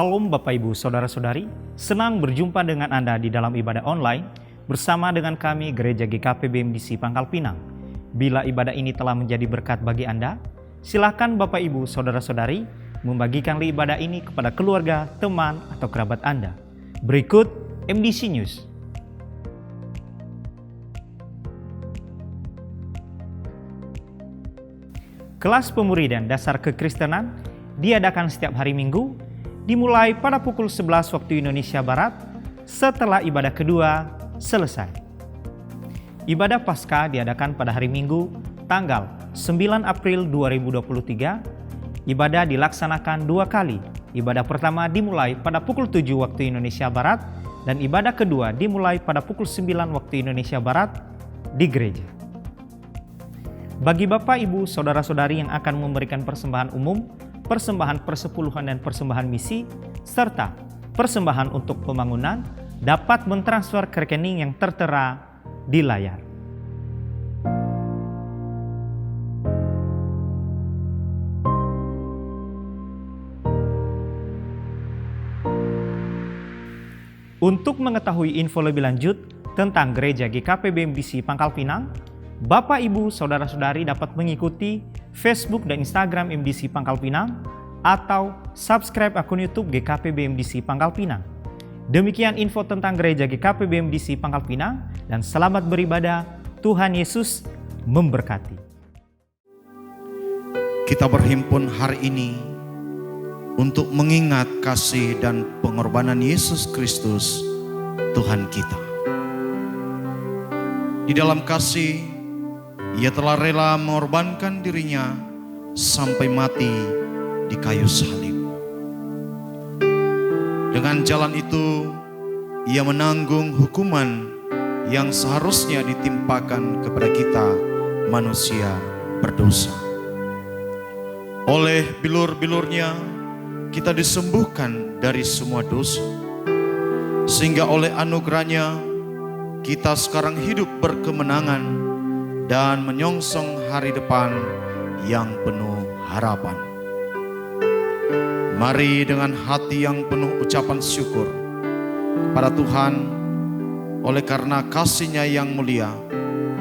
Salam Bapak Ibu Saudara-saudari, senang berjumpa dengan Anda di dalam ibadah online bersama dengan kami Gereja GKP BMDC Pangkal Pinang. Bila ibadah ini telah menjadi berkat bagi Anda, silakan Bapak Ibu Saudara-saudari membagikan ibadah ini kepada keluarga, teman, atau kerabat Anda. Berikut MDC News. Kelas Pemuridan Dasar Kekristenan diadakan setiap hari Minggu, dimulai pada pukul 11 waktu Indonesia Barat setelah ibadah kedua selesai. Ibadah Paskah diadakan pada hari Minggu tanggal 9 April 2023. Ibadah dilaksanakan dua kali. Ibadah pertama dimulai pada pukul 7 waktu Indonesia Barat dan ibadah kedua dimulai pada pukul 9 waktu Indonesia Barat di gereja. Bagi Bapak, Ibu, Saudara-saudari yang akan memberikan persembahan umum, persembahan persepuluhan dan persembahan misi, serta persembahan untuk pembangunan, dapat mentransfer ke rekening yang tertera di layar. Untuk mengetahui info lebih lanjut tentang Gereja GKP BMDC Pangkal Pinang, Bapak, Ibu, Saudara-saudari dapat mengikuti Facebook dan Instagram MDC Pangkal Pinang atau subscribe akun YouTube GKP BMDC Pangkal Pinang. Demikian info tentang Gereja GKP BMDC Pangkal Pinang dan selamat beribadah. Tuhan Yesus memberkati. Kita berhimpun hari ini untuk mengingat kasih dan pengorbanan Yesus Kristus, Tuhan kita. Di dalam kasih, Ia telah rela mengorbankan dirinya sampai mati di kayu salib. Dengan jalan itu, Ia menanggung hukuman yang seharusnya ditimpakan kepada kita manusia berdosa. Oleh bilur-bilurnya, kita disembuhkan dari semua dosa. Sehingga oleh anugerahnya, kita sekarang hidup berkemenangan dan menyongsong hari depan yang penuh harapan. Mari dengan hati yang penuh ucapan syukur kepada Tuhan, oleh karena kasih-Nya yang mulia,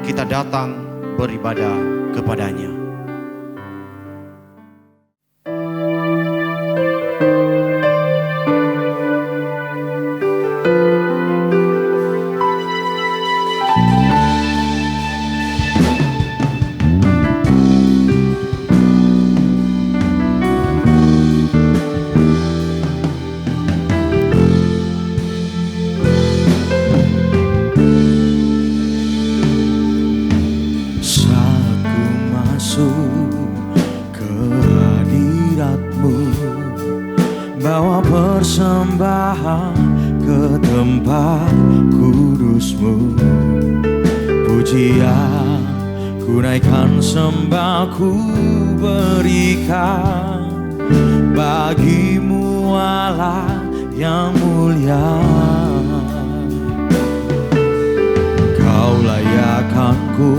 kita datang beribadah kepada-Nya. Bawa persembahan ke tempat kudus-Mu. Pujian ku naikkan, sembah ku berikan bagi-Mu Allah yang mulia. Kau layakkan ku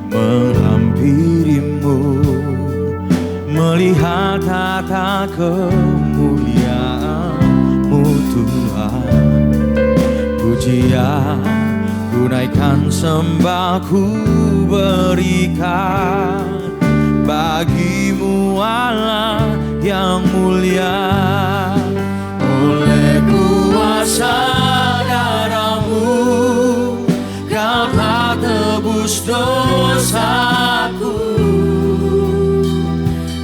menghampiri-Mu, melihat tata kemuliaan-Mu Tuhan. Pujian ku naikkan, sembah ku berikan bagi-Mu Allah yang mulia. Oleh kuasa darah-Mu, Kau telah tebus dosaku.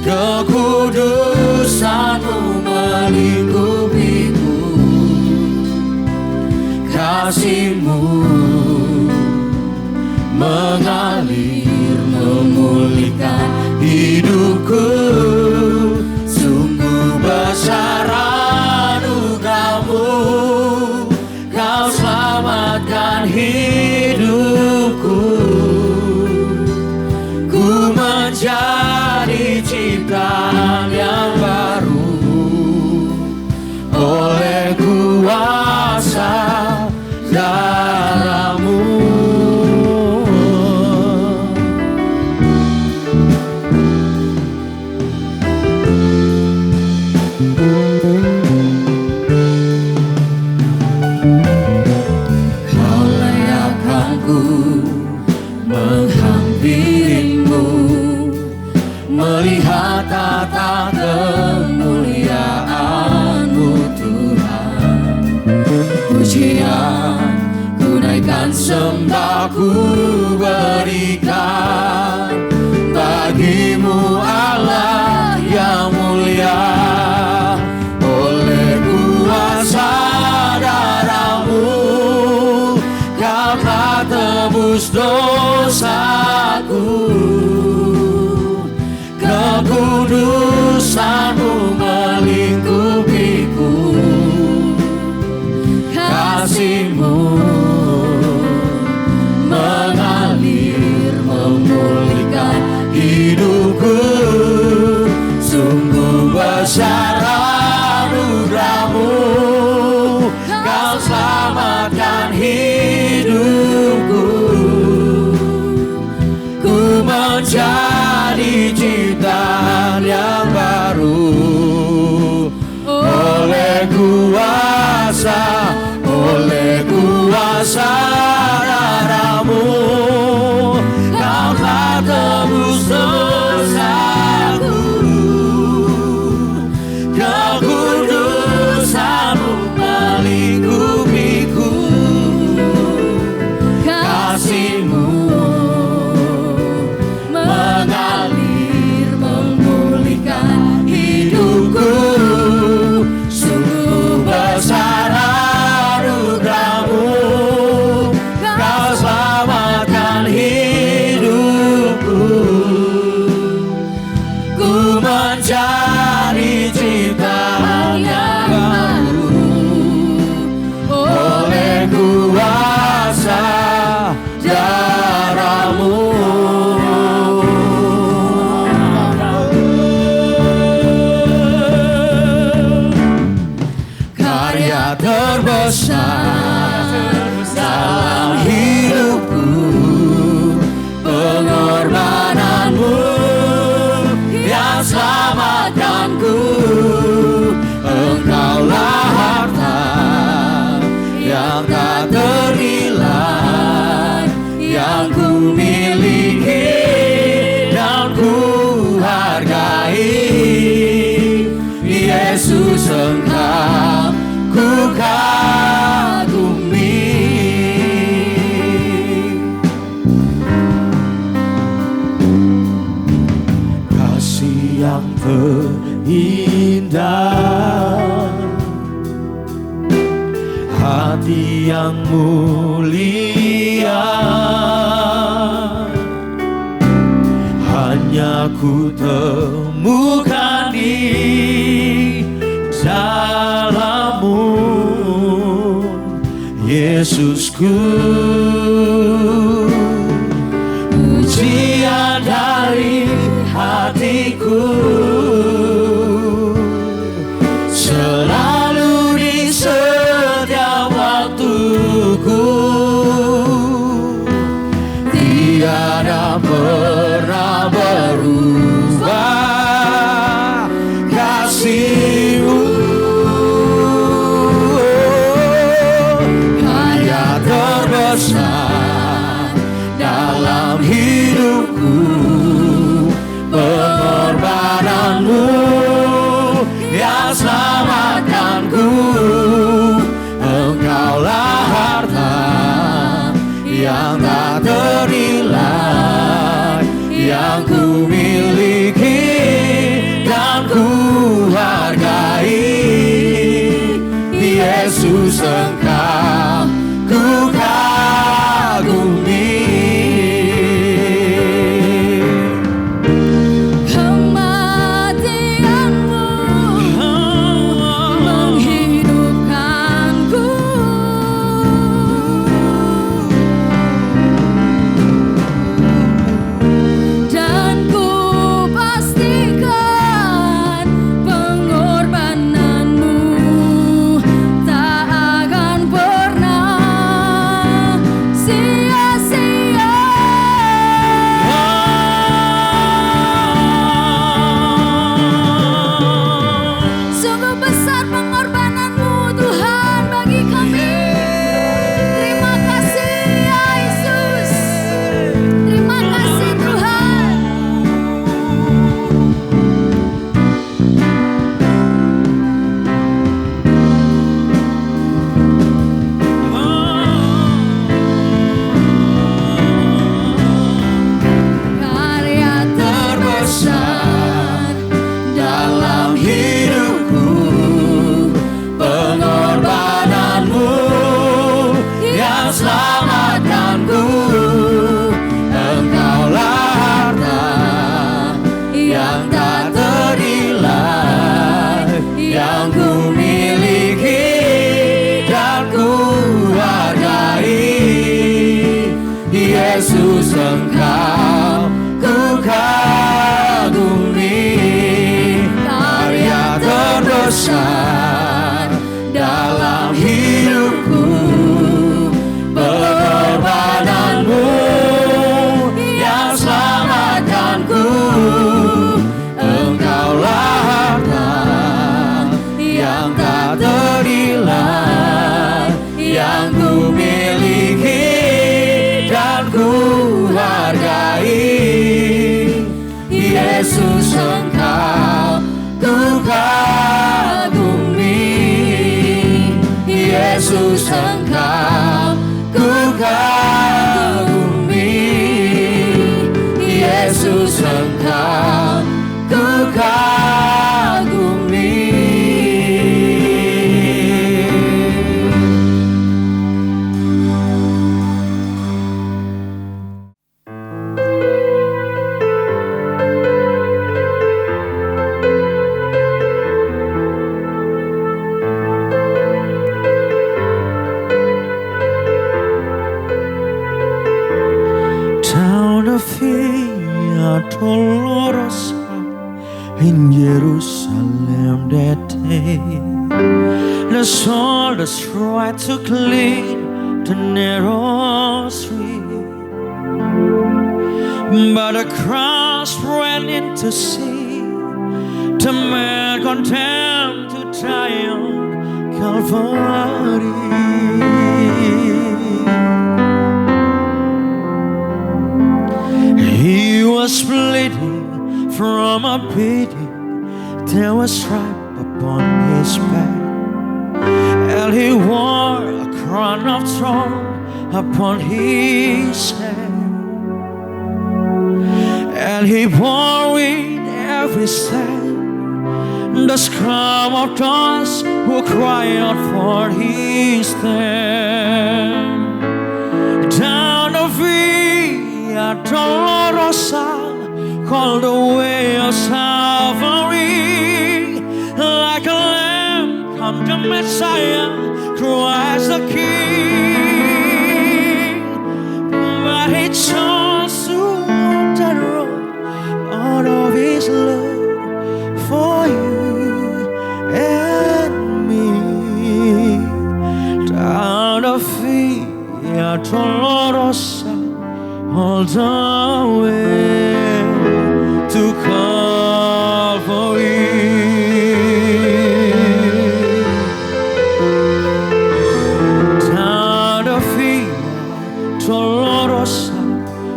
Kekudusan-Mu melingkupiku, kasih-Mu mengalir memulihkan hidupku. Sungguh besar anugerah-Mu, Kau selamatkan hidupku. Ku menjadi ciptaan yang baru oleh kuasa darah-Mu. Kau layakkan ku menghampirimu, melihat tata kemuliaan-Mu Tuhan. Pujian ku naikkan, sembah ku berikan bagi-Mu Allah yang mulia. Oleh kuasa darah-Mu Kau telah tebus dosaku, kekudusan-Mu melingkupiku, kasih-Mu mengalir memulihkan hidupku. Sungguh besar anugerah-Mu, Kau selamatkan hidupku. Ku menjadi ciptaan yang baru oleh kuasa darah-Mu. Kau telah tebus dosaku, kekudusan-Mu melingkupiku, kasih-Mu mengalir memulihkan hidupku. Sungguh besar anugerah-Mu, Kau selamatkan hidupku. Ku menjadi ciptaan yang baru oleh kuasa darah-Mu. Karya terbesar dalam hidupku, pengorbanan-Mu yang selamatkanku. Engkaulah harta yang tak ternilai, yang ku miliki dan ku hargai. Yesus, Engkau ku kagumi. Kasih yang terindah, hati yang mulia, hanya ku temukan di dalam-Mu, Yesusku. Pujian dari hatiku selalu di setiap waktuku, tiada pernah berubah kasih-Mu. Karya terbesar dalam hidupku, pengorbanan-Mu yang selamatkanku. Engkaulah harta yang tak ternilai, yang ku miliki dan ku hargai. Yesus, Engkau ku kagumi. Tak akan pernah Yesus Engkau ku kagumi, karya terbesar dalam hidupku, pengorbananmu yang selamatkanku. Engkaulah harta yang tak ternilai, yang ku miliki dan ku hargai. Yesus Engkau ku kagumi, Yesus Engkau ku kagumi, Yesus Engkau ku kagumi. Down the Via Dolorosa in Jerusalem that day, the soldiers tried to clean the narrow street, but the crowds ran in to see the man condemned to die on Calvary. He was bleeding from a beating that was stripe upon his back, and he wore a crown of thorn upon his head, and he bore with every step the scream of those who cry out for his name. Down the Via Dolorosa, called the way of Calvary, like a lamb come the Messiah, Christ the King. But he chose to walk that road out of his love for you and me. Down the Via Dolorosa, all the way to Calvary. Down the Via Dolorosa,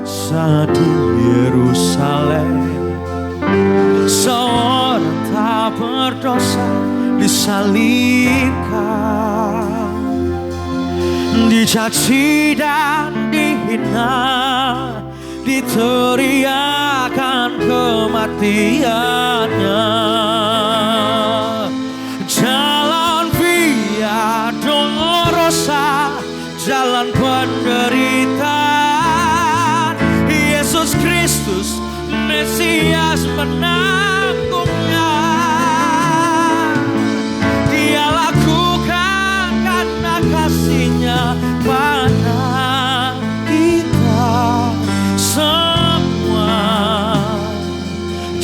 saat di Yerusalem, seorang tak berdosa disalibkan, dicaci dan dihina, diteriakan kematiannya. Jalan Via Dolorosa, jalan penderitaan, Yesus Kristus Mesias menanggungnya. Dia lakukan karena kasih-Nya pada kita semua.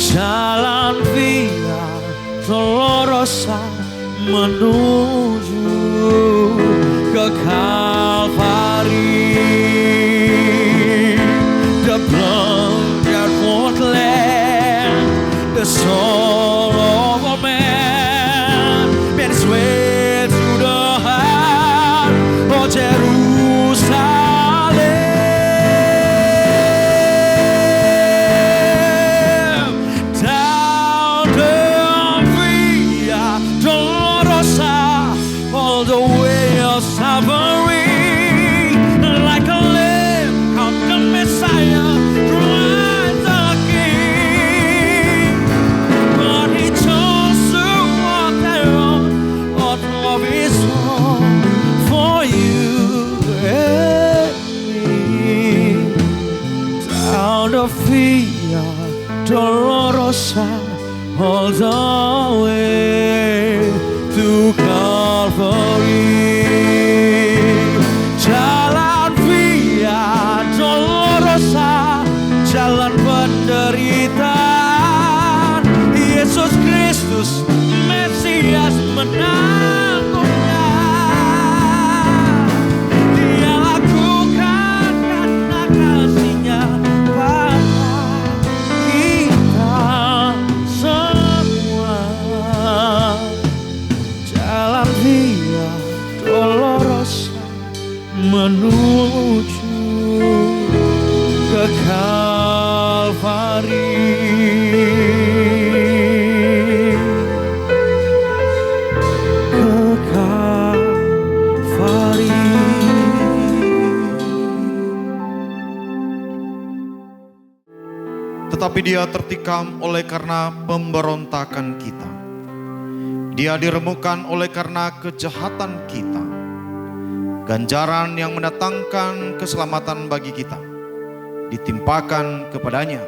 Jalan Via Dolorosa menuju ke Calvary. The blood that won't let the soul of a man made its way through the heart of Jerusalem. Down the Via Dolorosa, all the way of Calvary, like a lamb come the Messiah, Christ the King. But he chose to walk that road out of his own for you and me. Down the Via Dolorosa, all the way to Calvary. Jalan Via Dolorosa, menuju ke Kalvari. Ke Kalvari. Tetapi dia tertikam oleh karena pemberontakan kita. Dia diremukkan oleh karena kejahatan kita. Ganjaran yang mendatangkan keselamatan bagi kita ditimpakan kepadanya,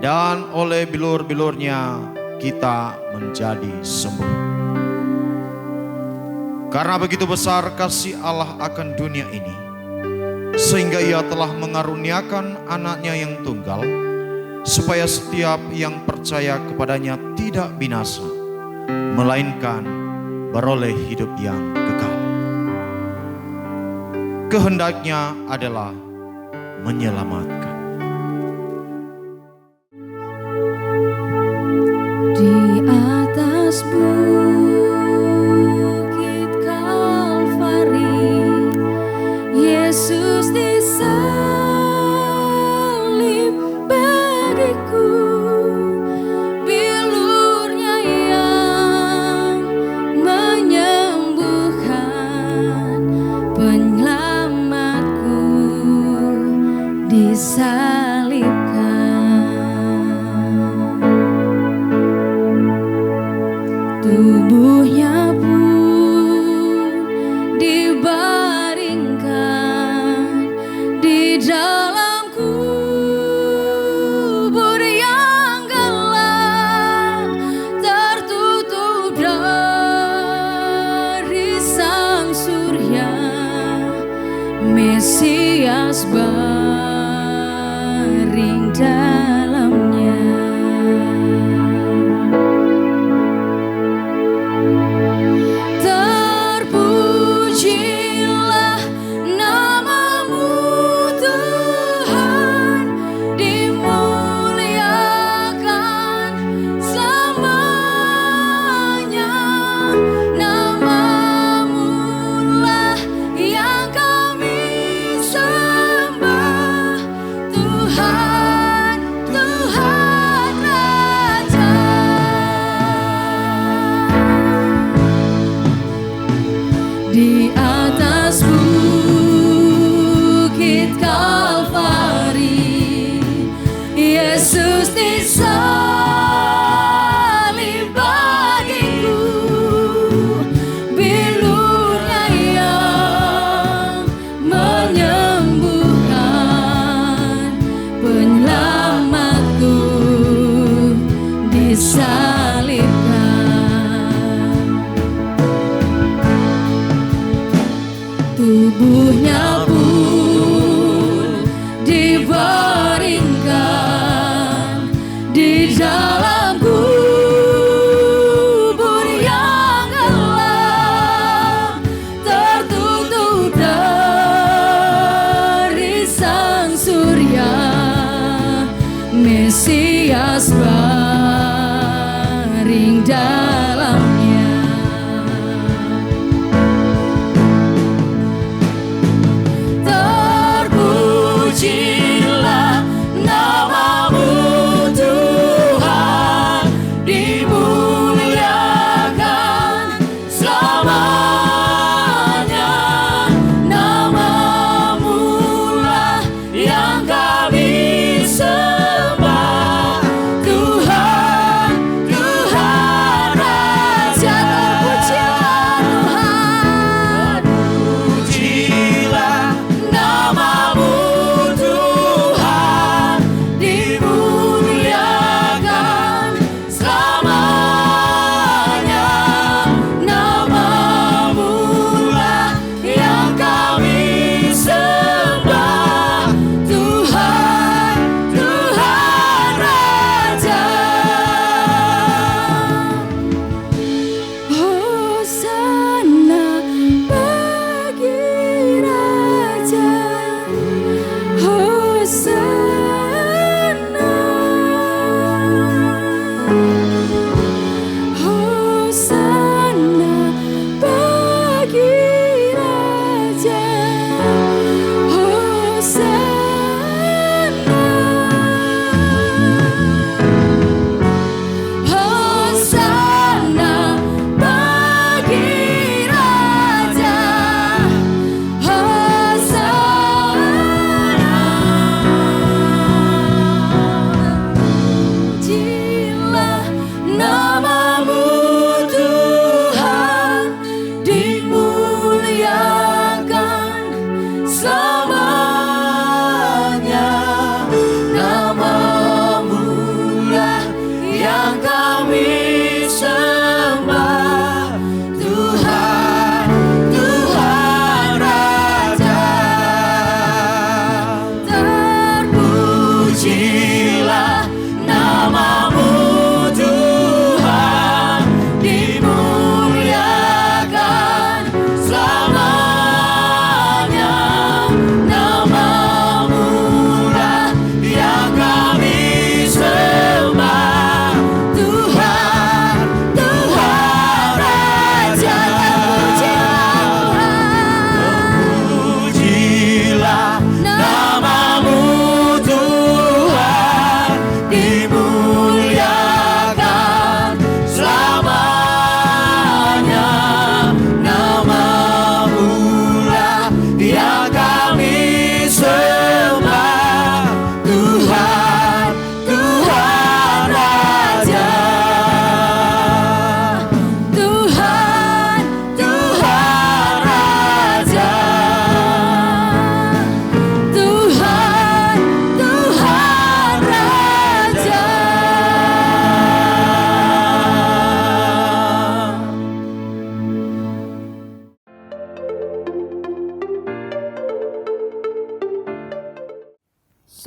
dan oleh bilur-bilurnya kita menjadi sembuh. Karena begitu besar kasih Allah akan dunia ini, sehingga ia telah mengaruniakan anaknya yang tunggal, supaya setiap yang percaya kepadanya tidak binasa, melainkan beroleh hidup yang kekal. Kehendaknya adalah menyelamatkan. Di atas bukit Kalvari, Yesus disalib bagiku. Bilurnya yang menyembuhkan, penyelamatku disalibkan. Tubuhnya pun dibaringkan di dalam kubur yang gelap, tertutup dari sang surya, Mesias baring dalamnya. Terpujilah namamu Tuhan, dimuliakan selamanya. Namamu lah yang kami sembah, Tuhan, Tuhan Raja. Di atas bukit Kalvari, Yesus disalib bagiku. Bilurnya yang menyembuhkan, penyelamatku disalibkan. Tubuhnya pun dibaringkan di dalam kubur yang gelap, tertutup dari sang surya, Mesias baring dalamnya. Terpujilah namamu Tuhan, dimuliakan selamanya. Namamu lah yang kami sembah, Tuhan.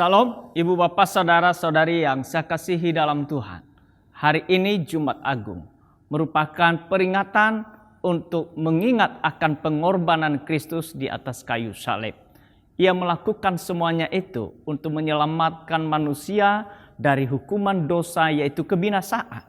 Salam, Ibu Bapak Saudara-saudari yang saya kasihi dalam Tuhan. Hari ini Jumat Agung merupakan peringatan untuk mengingat akan pengorbanan Kristus di atas kayu salib. Ia melakukan semuanya itu untuk menyelamatkan manusia dari hukuman dosa yaitu kebinasaan.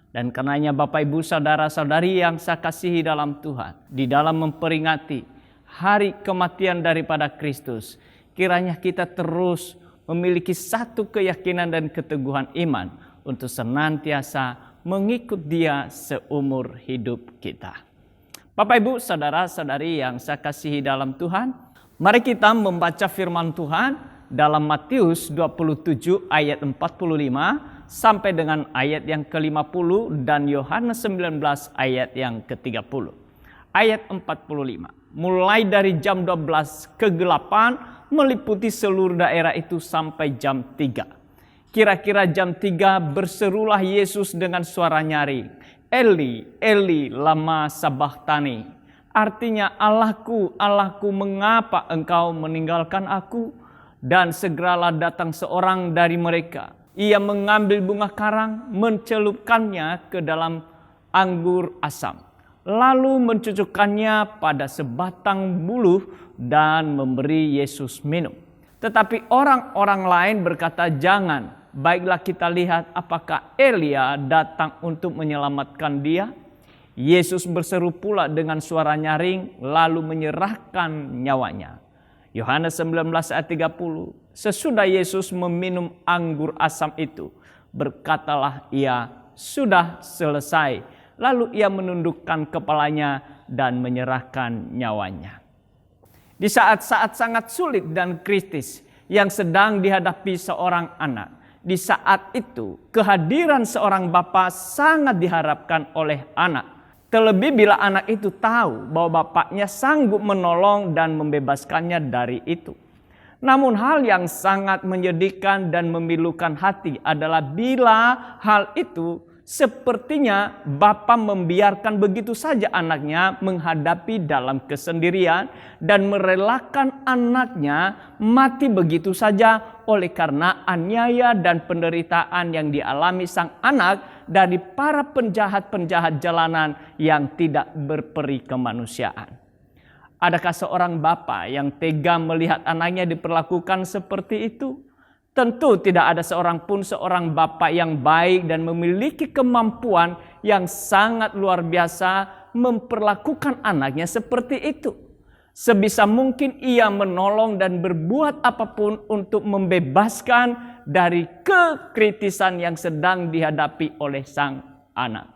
Dan karenanya Bapak Ibu Saudara-saudari yang saya kasihi dalam Tuhan, di dalam memperingati hari kematian daripada Kristus, kiranya kita terus memiliki satu keyakinan dan keteguhan iman untuk senantiasa mengikut Dia seumur hidup kita. Bapak Ibu Saudara-saudari yang saya kasihi dalam Tuhan, mari kita membaca firman Tuhan dalam Matius 27 ayat 45 sampai dengan ayat yang ke-50 dan Yohanes 19 ayat yang ke-30. Ayat 45. Mulai dari jam 12 kegelapan meliputi seluruh daerah itu sampai jam 3. Kira-kira jam 3 berserulah Yesus dengan suara nyaring, Eli, Eli, lama sabachthani. Artinya, Allahku, Allahku, mengapa engkau meninggalkan aku? Dan segeralah datang seorang dari mereka. Ia mengambil bunga karang, mencelupkannya ke dalam anggur asam, lalu mencucukkannya pada sebatang buluh dan memberi Yesus minum. Tetapi orang-orang lain berkata, jangan, baiklah kita lihat apakah Elia datang untuk menyelamatkan dia. Yesus berseru pula dengan suara nyaring lalu menyerahkan nyawanya. Yohanes 19 ayat 30. Sesudah Yesus meminum anggur asam itu, berkatalah ia, sudah selesai. Lalu ia menundukkan kepalanya dan menyerahkan nyawanya. Di saat-saat sangat sulit dan kritis yang sedang dihadapi seorang anak, di saat itu kehadiran seorang bapa sangat diharapkan oleh anak. Terlebih bila anak itu tahu bahwa bapaknya sanggup menolong dan membebaskannya dari itu. Namun hal yang sangat menyedihkan dan memilukan hati adalah bila hal itu sepertinya bapa membiarkan begitu saja anaknya menghadapi dalam kesendirian dan merelakan anaknya mati begitu saja oleh karena aniaya dan penderitaan yang dialami sang anak dari para penjahat-penjahat jalanan yang tidak berperi kemanusiaan. Adakah seorang bapa yang tega melihat anaknya diperlakukan seperti itu? Tentu tidak ada seorang pun seorang bapa yang baik dan memiliki kemampuan yang sangat luar biasa memperlakukan anaknya seperti itu. Sebisa mungkin ia menolong dan berbuat apapun untuk membebaskan dari kekritisan yang sedang dihadapi oleh sang anak.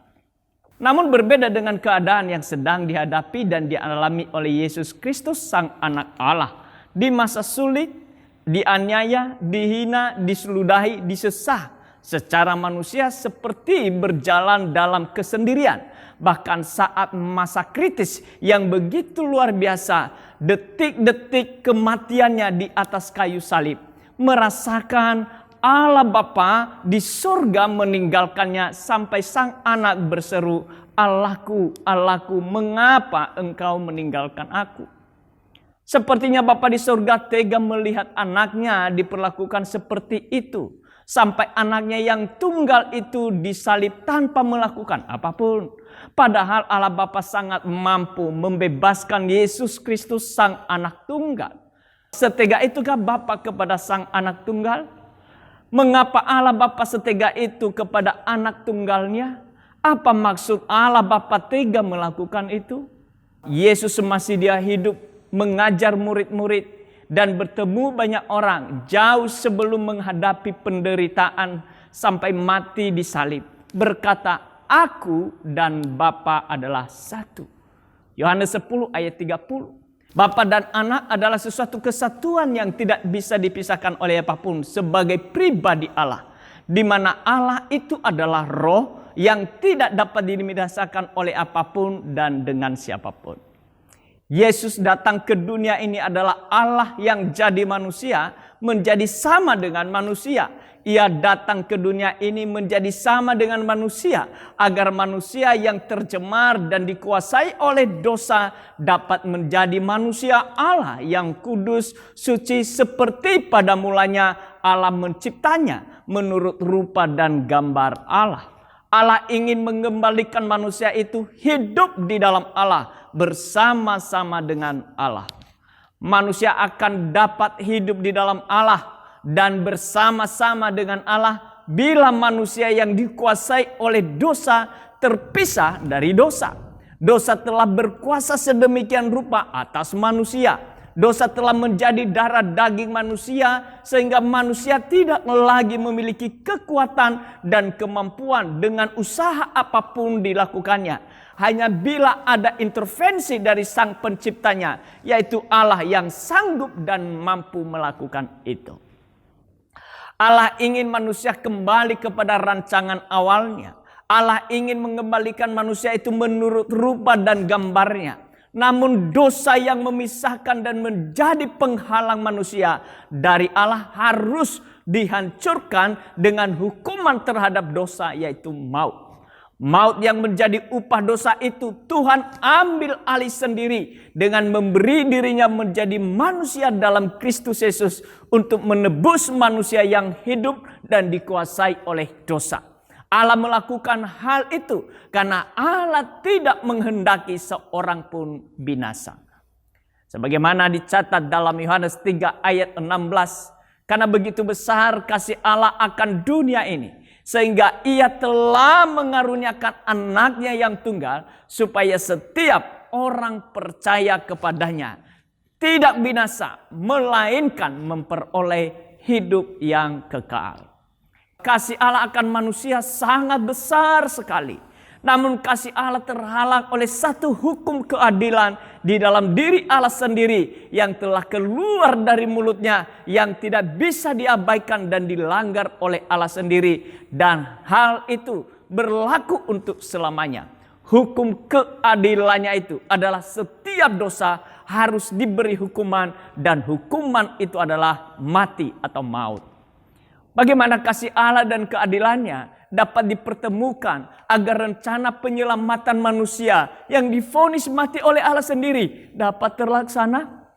Namun berbeda dengan keadaan yang sedang dihadapi dan dialami oleh Yesus Kristus sang anak Allah. Di masa sulit, dianiaya, dihina, diseludahi, disesah secara manusia seperti berjalan dalam kesendirian. Bahkan saat masa kritis yang begitu luar biasa, detik-detik kematiannya di atas kayu salib, merasakan Allah Bapa di surga meninggalkannya sampai sang anak berseru, Allahku, Allahku, mengapa engkau meninggalkan aku? Sepertinya Bapa di surga tega melihat anaknya diperlakukan seperti itu. Sampai anaknya yang tunggal itu disalib tanpa melakukan apapun. Padahal Allah Bapa sangat mampu membebaskan Yesus Kristus sang anak tunggal. Setega itukah Bapa kepada sang anak tunggal? Mengapa Allah Bapa setega itu kepada anak tunggalnya? Apa maksud Allah Bapa tega melakukan itu? Yesus masih dia hidup mengajar murid-murid dan bertemu banyak orang jauh sebelum menghadapi penderitaan sampai mati di salib. Berkata, aku dan Bapa adalah satu. Yohanes 10 ayat 30. Bapa dan anak adalah sesuatu kesatuan yang tidak bisa dipisahkan oleh apapun sebagai pribadi Allah. Di mana Allah itu adalah roh yang tidak dapat dimisahkan oleh apapun dan dengan siapapun. Yesus datang ke dunia ini adalah Allah yang jadi manusia, menjadi sama dengan manusia. Ia datang ke dunia ini menjadi sama dengan manusia, agar manusia yang tercemar dan dikuasai oleh dosa dapat menjadi manusia Allah yang kudus, suci seperti pada mulanya Allah menciptanya menurut rupa dan gambar Allah. Allah ingin mengembalikan manusia itu hidup di dalam Allah bersama-sama dengan Allah. Manusia akan dapat hidup di dalam Allah dan bersama-sama dengan Allah bila manusia yang dikuasai oleh dosa terpisah dari dosa. Dosa telah berkuasa sedemikian rupa atas manusia. Dosa telah menjadi darah daging manusia sehingga manusia tidak lagi memiliki kekuatan dan kemampuan dengan usaha apapun dilakukannya. Hanya bila ada intervensi dari Sang Penciptanya, yaitu Allah yang sanggup dan mampu melakukan itu. Allah ingin manusia kembali kepada rancangan awalnya. Allah ingin mengembalikan manusia itu menurut rupa dan gambarnya. Namun dosa yang memisahkan dan menjadi penghalang manusia dari Allah harus dihancurkan dengan hukuman terhadap dosa, yaitu maut. Maut yang menjadi upah dosa itu Tuhan ambil alih sendiri dengan memberi dirinya menjadi manusia dalam Kristus Yesus untuk menebus manusia yang hidup dan dikuasai oleh dosa. Allah melakukan hal itu karena Allah tidak menghendaki seorang pun binasa. Sebagaimana dicatat dalam Yohanes 3 ayat 16, karena begitu besar kasih Allah akan dunia ini, sehingga Ia telah mengaruniakan anaknya yang tunggal, supaya setiap orang percaya kepadanya tidak binasa, melainkan memperoleh hidup yang kekal. Kasih Allah akan manusia sangat besar sekali. Namun kasih Allah terhalang oleh satu hukum keadilan di dalam diri Allah sendiri yang telah keluar dari mulutnya, yang tidak bisa diabaikan dan dilanggar oleh Allah sendiri. Dan hal itu berlaku untuk selamanya. Hukum keadilannya itu adalah setiap dosa harus diberi hukuman, dan hukuman itu adalah mati atau maut. Bagaimana kasih Allah dan keadilannya dapat dipertemukan agar rencana penyelamatan manusia yang divonis mati oleh Allah sendiri dapat terlaksana?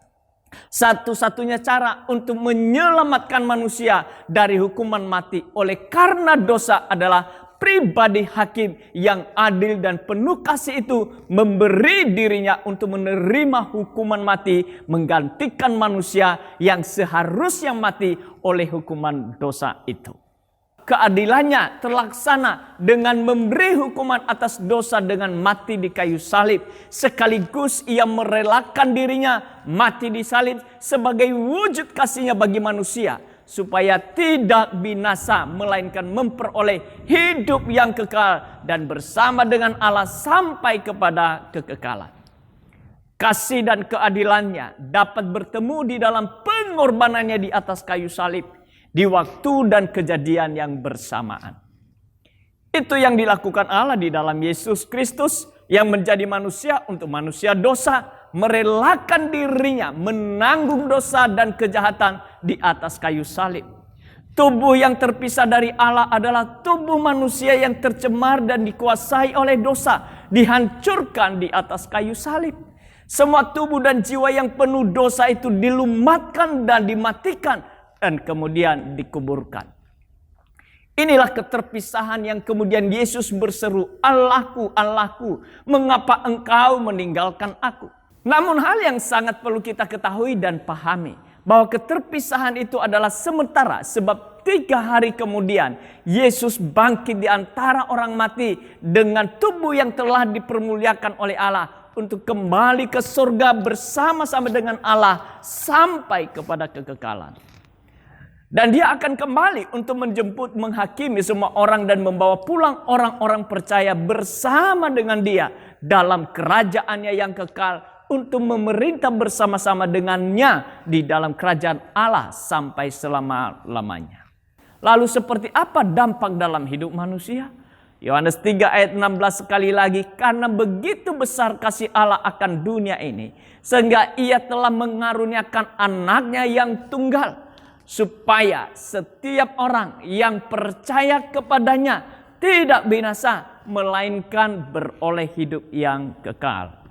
Satu-satunya cara untuk menyelamatkan manusia dari hukuman mati oleh karena dosa adalah pribadi hakim yang adil dan penuh kasih itu memberi dirinya untuk menerima hukuman mati, menggantikan manusia yang seharusnya mati oleh hukuman dosa itu. Keadilannya terlaksana dengan memberi hukuman atas dosa dengan mati di kayu salib. Sekaligus Ia merelakan dirinya mati di salib sebagai wujud kasih-Nya bagi manusia, supaya tidak binasa melainkan memperoleh hidup yang kekal dan bersama dengan Allah sampai kepada kekekalan. Kasih dan keadilannya dapat bertemu di dalam pengorbanannya di atas kayu salib di waktu dan kejadian yang bersamaan. Itu yang dilakukan Allah di dalam Yesus Kristus yang menjadi manusia untuk manusia dosa, merelakan dirinya menanggung dosa dan kejahatan di atas kayu salib. Tubuh yang terpisah dari Allah adalah tubuh manusia yang tercemar dan dikuasai oleh dosa, dihancurkan di atas kayu salib. Semua tubuh dan jiwa yang penuh dosa itu dilumatkan dan dimatikan dan kemudian dikuburkan. Inilah keterpisahan yang kemudian Yesus berseru, "Allahku, Allahku, mengapa engkau meninggalkan aku?" Namun hal yang sangat perlu kita ketahui dan pahami, bahwa keterpisahan itu adalah sementara, sebab 3 hari kemudian Yesus bangkit di antara orang mati dengan tubuh yang telah dipermuliakan oleh Allah untuk kembali ke surga bersama-sama dengan Allah sampai kepada kekekalan. Dan Dia akan kembali untuk menjemput, menghakimi semua orang dan membawa pulang orang-orang percaya bersama dengan Dia dalam kerajaannya yang kekal untuk memerintah bersama-sama dengannya di dalam kerajaan Allah sampai selama-lamanya. Lalu seperti apa dampak dalam hidup manusia? Yohanes 3 ayat 16 sekali lagi, karena begitu besar kasih Allah akan dunia ini, sehingga Ia telah mengaruniakan anaknya yang tunggal, supaya setiap orang yang percaya kepadanya tidak binasa, melainkan beroleh hidup yang kekal.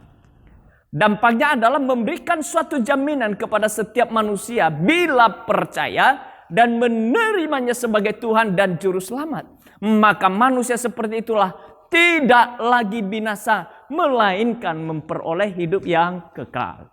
Dampaknya adalah memberikan suatu jaminan kepada setiap manusia bila percaya dan menerimanya sebagai Tuhan dan Juru Selamat, maka manusia seperti itulah tidak lagi binasa, melainkan memperoleh hidup yang kekal.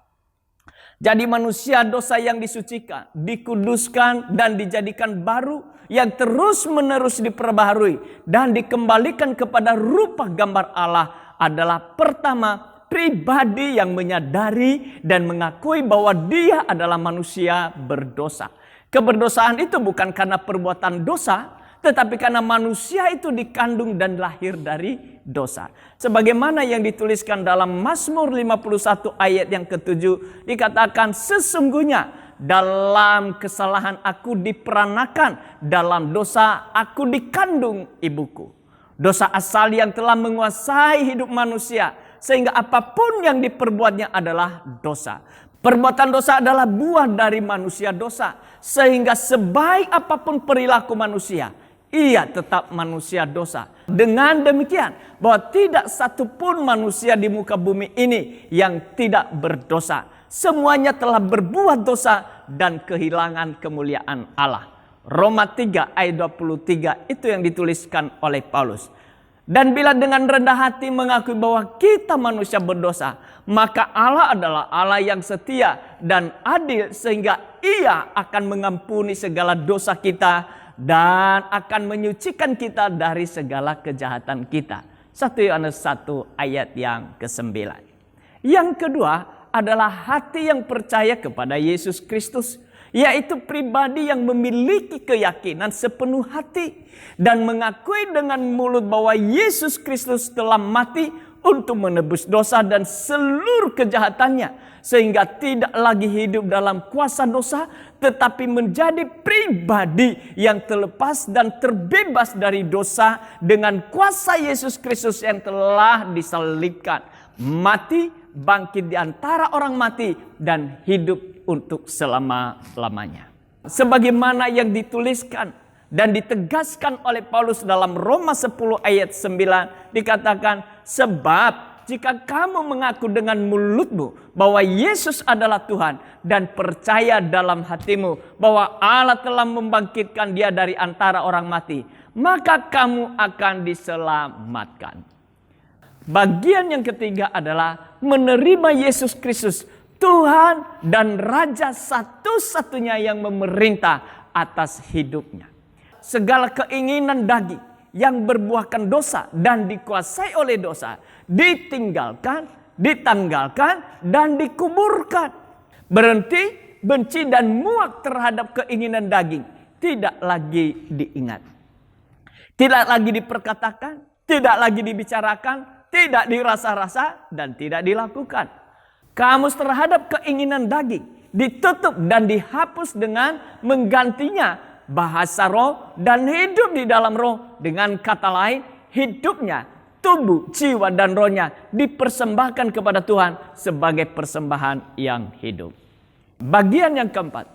Jadi manusia dosa yang disucikan, dikuduskan, dan dijadikan baru, yang terus-menerus diperbaharui dan dikembalikan kepada rupa gambar Allah adalah pertama, pribadi yang menyadari dan mengakui bahwa dia adalah manusia berdosa. Keberdosaan itu bukan karena perbuatan dosa, tetapi karena manusia itu dikandung dan lahir dari dosa. Sebagaimana yang dituliskan dalam Mazmur 51 ayat yang ke-7, dikatakan, sesungguhnya dalam kesalahan aku diperanakan, dalam dosa aku dikandung ibuku. Dosa asal yang telah menguasai hidup manusia, sehingga apapun yang diperbuatnya adalah dosa. Perbuatan dosa adalah buah dari manusia dosa. Sehingga sebaik apapun perilaku manusia, ia tetap manusia dosa. Dengan demikian, bahwa tidak satu pun manusia di muka bumi ini yang tidak berdosa. Semuanya telah berbuat dosa dan kehilangan kemuliaan Allah. Roma 3 ayat 23 itu yang dituliskan oleh Paulus. Dan bila dengan rendah hati mengakui bahwa kita manusia berdosa, maka Allah adalah Allah yang setia dan adil, sehingga Ia akan mengampuni segala dosa kita dan akan menyucikan kita dari segala kejahatan kita. 1 Yohanes 1 ayat yang ke-9. Yang kedua adalah hati yang percaya kepada Yesus Kristus, yaitu pribadi yang memiliki keyakinan sepenuh hati dan mengakui dengan mulut bahwa Yesus Kristus telah mati untuk menebus dosa dan seluruh kejahatannya, sehingga tidak lagi hidup dalam kuasa dosa, tetapi menjadi pribadi yang terlepas dan terbebas dari dosa dengan kuasa Yesus Kristus yang telah disalibkan, mati, bangkit di antara orang mati, dan hidup untuk selama-lamanya. Sebagaimana yang dituliskan dan ditegaskan oleh Paulus dalam Roma 10 ayat 9, dikatakan, sebab jika kamu mengaku dengan mulutmu bahwa Yesus adalah Tuhan dan percaya dalam hatimu bahwa Allah telah membangkitkan Dia dari antara orang mati, maka kamu akan diselamatkan. Bagian yang ketiga adalah menerima Yesus Kristus, Tuhan dan Raja satu-satunya yang memerintah atas hidupnya. Segala keinginan daging yang berbuahkan dosa dan dikuasai oleh dosa ditinggalkan, ditanggalkan, dan dikuburkan. Berhenti, benci dan muak terhadap keinginan daging tidak lagi diingat, tidak lagi diperkatakan, tidak lagi dibicarakan, tidak dirasa-rasa, dan tidak dilakukan. Kamus terhadap keinginan daging ditutup dan dihapus dengan menggantinya bahasa roh dan hidup di dalam roh. Dengan kata lain, hidupnya, tubuh, jiwa, dan rohnya dipersembahkan kepada Tuhan sebagai persembahan yang hidup. Bagian yang keempat,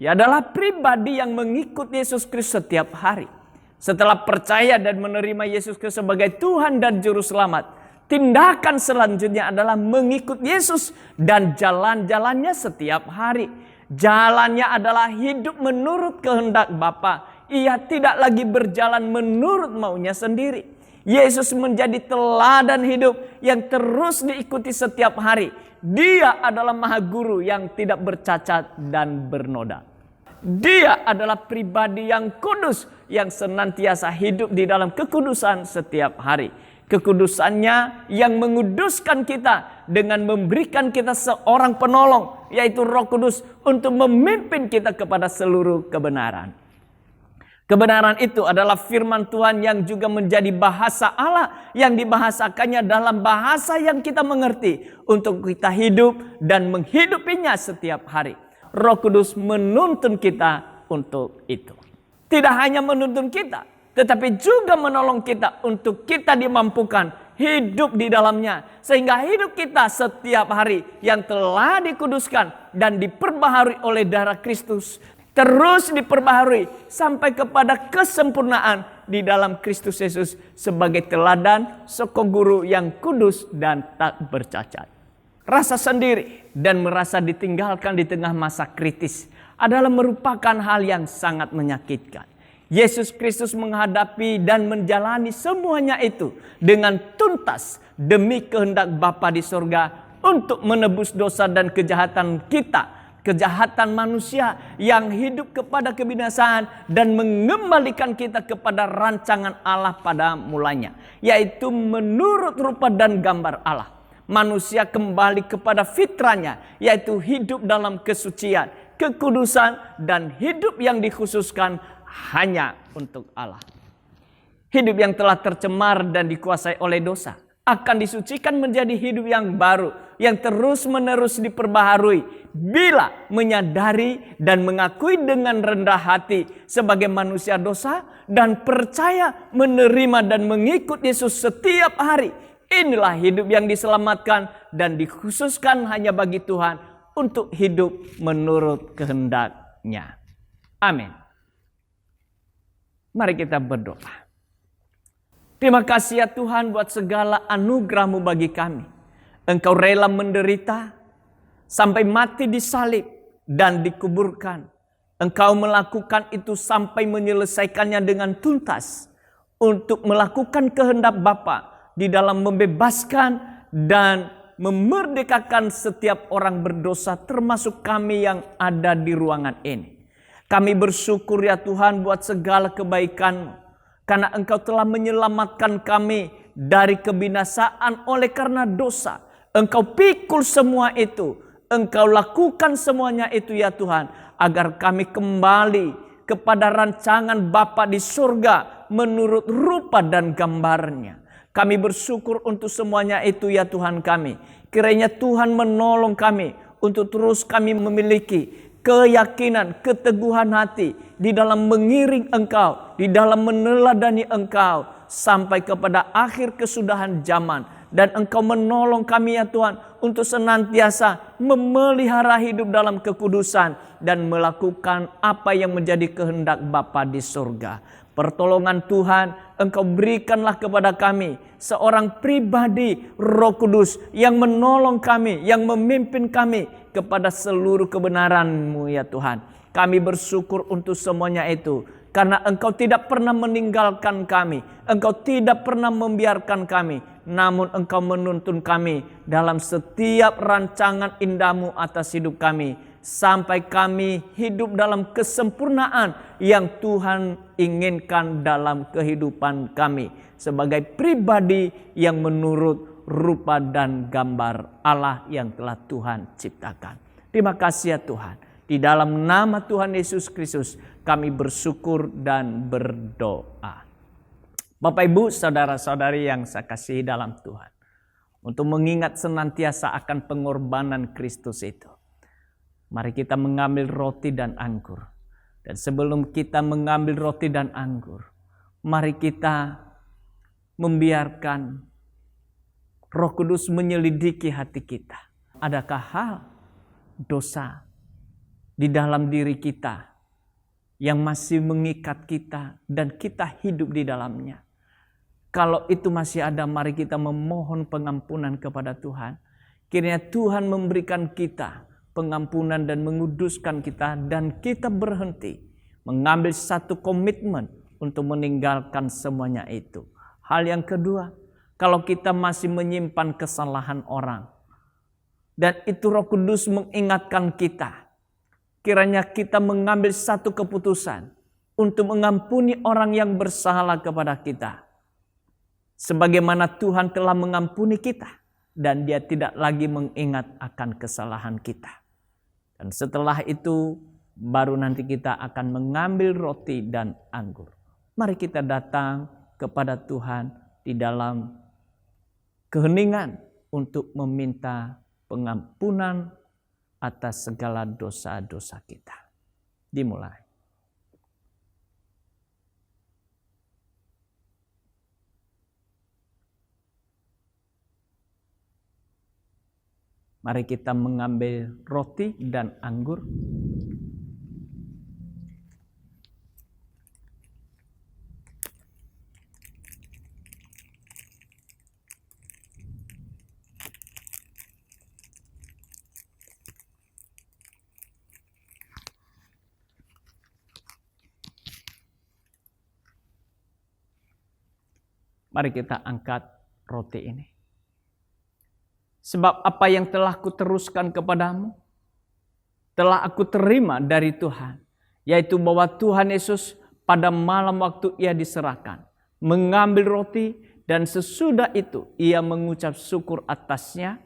adalah pribadi yang mengikut Yesus Kristus setiap hari. Setelah percaya dan menerima Yesus Kristus sebagai Tuhan dan Juru Selamat, tindakan selanjutnya adalah mengikut Yesus dan jalan-jalannya setiap hari. Jalannya adalah hidup menurut kehendak Bapa. Ia tidak lagi berjalan menurut maunya sendiri. Yesus menjadi teladan hidup yang terus diikuti setiap hari. Dia adalah Maha Guru yang tidak bercacat dan bernoda. Dia adalah pribadi yang kudus yang senantiasa hidup di dalam kekudusan setiap hari. Kekudusannya yang menguduskan kita dengan memberikan kita seorang penolong, yaitu Roh Kudus, untuk memimpin kita kepada seluruh kebenaran. Kebenaran itu adalah firman Tuhan yang juga menjadi bahasa Allah yang dibahasakannya dalam bahasa yang kita mengerti untuk kita hidup dan menghidupinya setiap hari. Roh Kudus menuntun kita untuk itu. Tidak hanya menuntun kita, tetapi juga menolong kita untuk kita dimampukan hidup di dalamnya. Sehingga hidup kita setiap hari yang telah dikuduskan dan diperbaharui oleh darah Kristus, terus diperbaharui sampai kepada kesempurnaan di dalam Kristus Yesus sebagai teladan soko guru yang kudus dan tak bercacat. Rasa sendiri dan merasa ditinggalkan di tengah masa kritis adalah merupakan hal yang sangat menyakitkan. Yesus Kristus menghadapi dan menjalani semuanya itu dengan tuntas demi kehendak Bapa di sorga untuk menebus dosa dan kejahatan kita, kejahatan manusia yang hidup kepada kebinasaan dan mengembalikan kita kepada rancangan Allah pada mulanya, yaitu menurut rupa dan gambar Allah. Manusia kembali kepada fitrahnya, yaitu hidup dalam kesucian, kekudusan, dan hidup yang dikhususkan hanya untuk Allah. Hidup yang telah tercemar dan dikuasai oleh dosa akan disucikan menjadi hidup yang baru, yang terus-menerus diperbaharui bila menyadari dan mengakui dengan rendah hati sebagai manusia dosa dan percaya menerima dan mengikut Yesus setiap hari. Inilah hidup yang diselamatkan dan dikhususkan hanya bagi Tuhan untuk hidup menurut kehendak-Nya. Amin. Mari kita berdoa. Terima kasih ya Tuhan buat segala anugerah-Mu bagi kami. Engkau rela menderita sampai mati disalib dan dikuburkan. Engkau melakukan itu sampai menyelesaikannya dengan tuntas untuk melakukan kehendak Bapa di dalam membebaskan dan memerdekakan setiap orang berdosa termasuk kami yang ada di ruangan ini. Kami bersyukur ya Tuhan buat segala kebaikan-Mu. Karena Engkau telah menyelamatkan kami dari kebinasaan oleh karena dosa. Engkau pikul semua itu. Engkau lakukan semuanya itu ya Tuhan. Agar kami kembali kepada rancangan Bapa di surga menurut rupa dan gambarnya. Kami bersyukur untuk semuanya itu ya Tuhan kami. Kiranya Tuhan menolong kami untuk terus kami memiliki keyakinan, keteguhan hati di dalam mengiring Engkau, di dalam meneladani Engkau sampai kepada akhir kesudahan zaman. Dan Engkau menolong kami ya Tuhan untuk senantiasa memelihara hidup dalam kekudusan dan melakukan apa yang menjadi kehendak Bapa di surga. Pertolongan Tuhan Engkau berikanlah kepada kami seorang pribadi Roh Kudus yang menolong kami, yang memimpin kami kepada seluruh kebenaran-Mu ya Tuhan. Kami bersyukur untuk semuanya itu. Karena Engkau tidak pernah meninggalkan kami. Engkau tidak pernah membiarkan kami. Namun Engkau menuntun kami dalam setiap rancangan indah-Mu atas hidup kami. Sampai kami hidup dalam kesempurnaan yang Tuhan inginkan dalam kehidupan kami. Sebagai pribadi yang menurut rupa dan gambar Allah yang telah Tuhan ciptakan. Terima kasih ya Tuhan. Di dalam nama Tuhan Yesus Kristus kami bersyukur dan berdoa. Bapak Ibu saudara-saudari yang saya kasihi dalam Tuhan. Untuk mengingat senantiasa akan pengorbanan Kristus itu. Mari kita mengambil roti dan anggur. Dan sebelum kita mengambil roti dan anggur, mari kita membiarkan Roh Kudus menyelidiki hati kita. Adakah hal dosa di dalam diri kita yang masih mengikat kita dan kita hidup di dalamnya? Kalau itu masih ada, mari kita memohon pengampunan kepada Tuhan. Kiranya Tuhan memberikan kita pengampunan dan menguduskan kita, dan kita berhenti mengambil satu komitmen untuk meninggalkan semuanya itu. Hal yang kedua, kalau kita masih menyimpan kesalahan orang dan itu Roh Kudus mengingatkan kita, kiranya kita mengambil satu keputusan untuk mengampuni orang yang bersalah kepada kita, sebagaimana Tuhan telah mengampuni kita dan Dia tidak lagi mengingat akan kesalahan kita. Dan setelah itu baru nanti kita akan mengambil roti dan anggur. Mari kita datang kepada Tuhan di dalam keheningan untuk meminta pengampunan atas segala dosa-dosa kita. Dimulai. Mari kita mengambil roti dan anggur. Mari kita angkat roti ini. Sebab apa yang telah kuteruskan kepadamu, telah aku terima dari Tuhan. Yaitu bahwa Tuhan Yesus pada malam waktu ia diserahkan, mengambil roti dan sesudah itu ia mengucap syukur atasnya.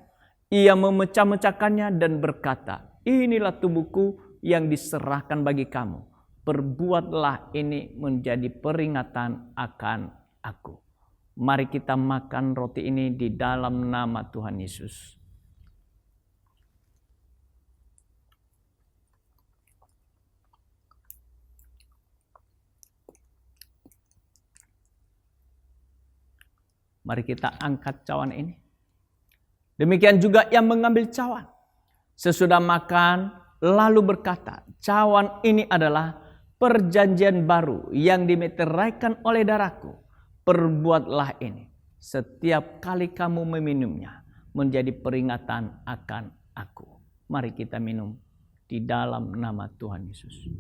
Ia memecah-mecahkannya dan berkata, inilah tubuhku yang diserahkan bagi kamu. Perbuatlah ini menjadi peringatan akan aku. Mari kita makan roti ini di dalam nama Tuhan Yesus. Mari kita angkat cawan ini. Demikian juga yang mengambil cawan. Sesudah makan lalu berkata, cawan ini adalah perjanjian baru yang dimeteraikan oleh darahku. Perbuatlah ini setiap kali kamu meminumnya menjadi peringatan akan aku. Mari kita minum di dalam nama Tuhan Yesus.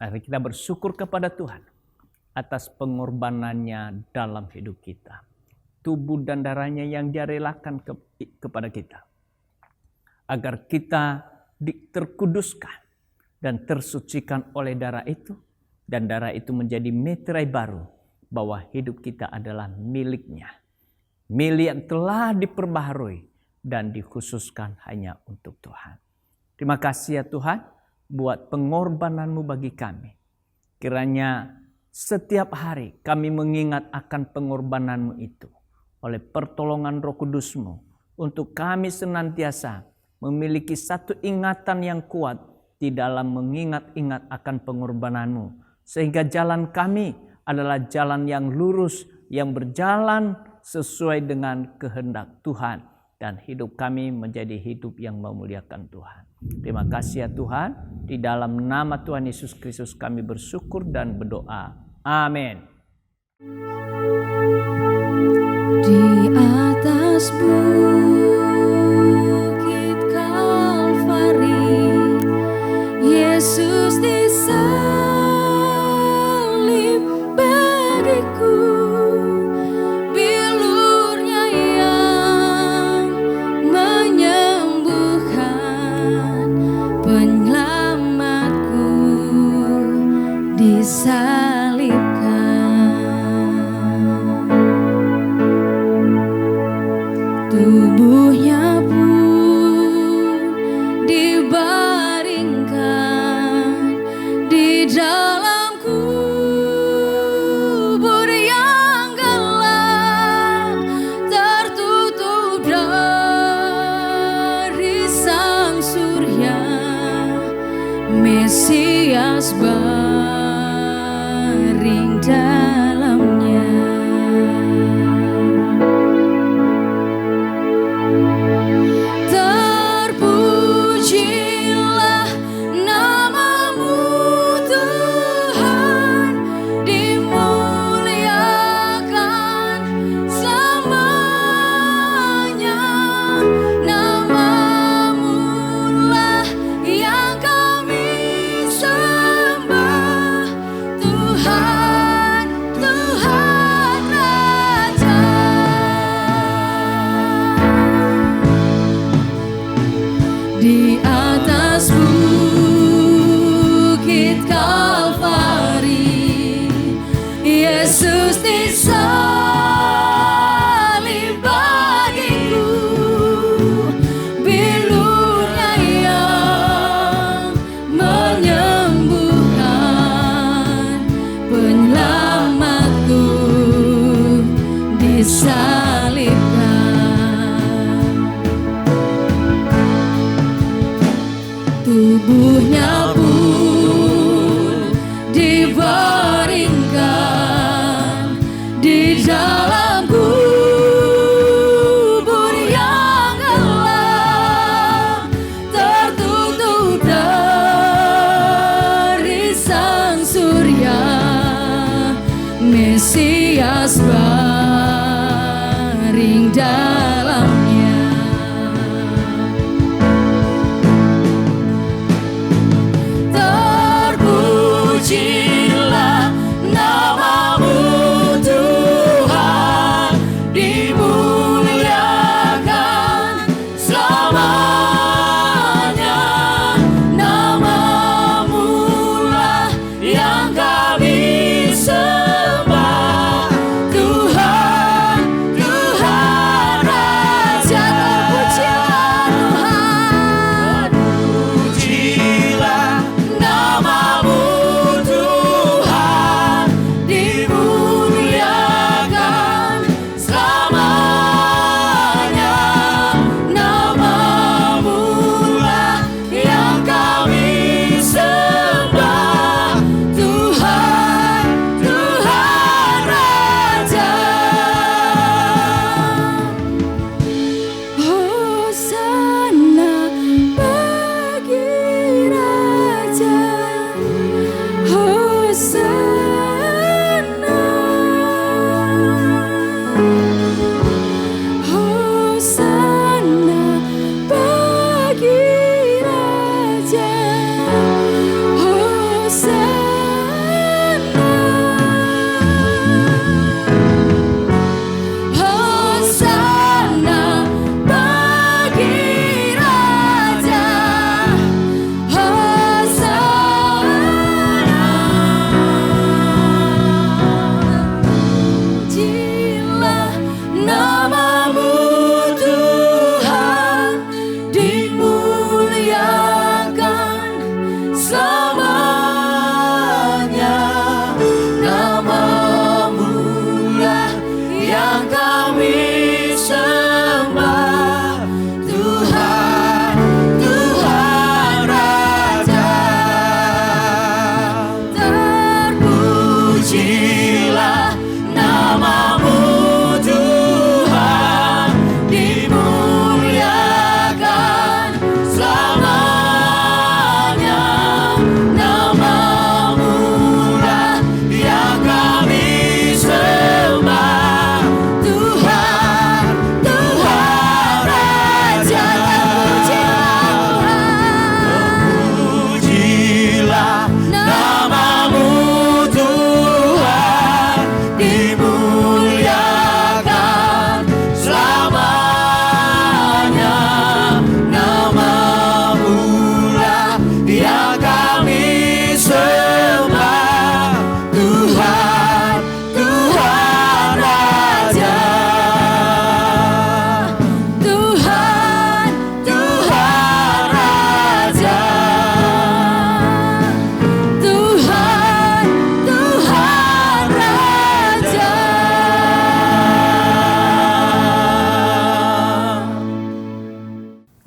Mari kita bersyukur kepada Tuhan atas pengorbanannya dalam hidup kita. Tubuh dan darahnya yang dia relakan kepada kita. Agar kita terkuduskan dan tersucikan oleh darah itu. Dan darah itu menjadi meterai baru bahwa hidup kita adalah miliknya. Milik yang telah diperbaharui dan dikhususkan hanya untuk Tuhan. Terima kasih ya Tuhan buat pengorbananmu bagi kami. Kiranya setiap hari kami mengingat akan pengorbananmu itu. Oleh pertolongan Roh Kudus-Mu. Untuk kami senantiasa memiliki satu ingatan yang kuat di dalam mengingat-ingat akan pengorbananmu. Sehingga jalan kami adalah jalan yang lurus, yang berjalan sesuai dengan kehendak Tuhan. Dan hidup kami menjadi hidup yang memuliakan Tuhan. Terima kasih ya Tuhan. Di dalam nama Tuhan Yesus Kristus kami bersyukur dan berdoa. Amin. Di atas bukit Kalvari, Yesus disalib bagiku. Bilurnya yang menyembuhkan, penyelamatku disalibkan. Tubuhnya pun dibaringkan di dalam kubur yang gelap, tertutup dari sang surya. Mesias baring dalamnya. Terpujilah namamu Tuhan, dimuliakan selamanya. Namamu lah yang kami sembah.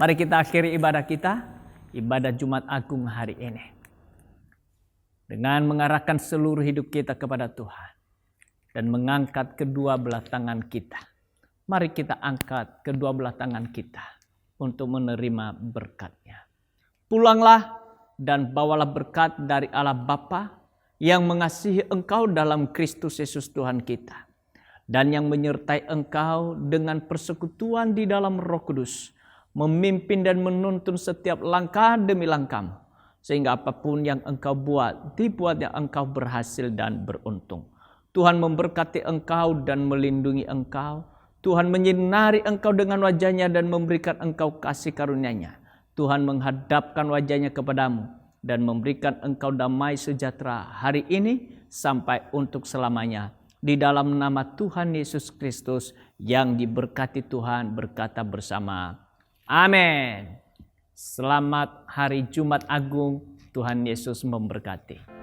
Mari kita akhiri ibadah kita, ibadah Jumat Agung hari ini, dengan mengarahkan seluruh hidup kita kepada Tuhan dan mengangkat kedua belah tangan kita. Mari kita angkat kedua belah tangan kita untuk menerima berkat-Nya. Pulanglah dan bawalah berkat dari Allah Bapa yang mengasihi engkau dalam Kristus Yesus Tuhan kita, dan yang menyertai engkau dengan persekutuan di dalam Roh Kudus, memimpin dan menuntun setiap langkah demi langkahmu, sehingga apapun yang engkau buat, dibuatnya engkau berhasil dan beruntung. Tuhan memberkati engkau dan melindungi engkau. Tuhan menyinari engkau dengan wajah-Nya dan memberikan engkau kasih karunia-Nya. Tuhan menghadapkan wajah-Nya kepadamu dan memberikan engkau damai sejahtera hari ini sampai untuk selamanya. Di dalam nama Tuhan Yesus Kristus yang diberkati Tuhan berkata bersama, amin. Selamat hari Jumat Agung, Tuhan Yesus memberkati.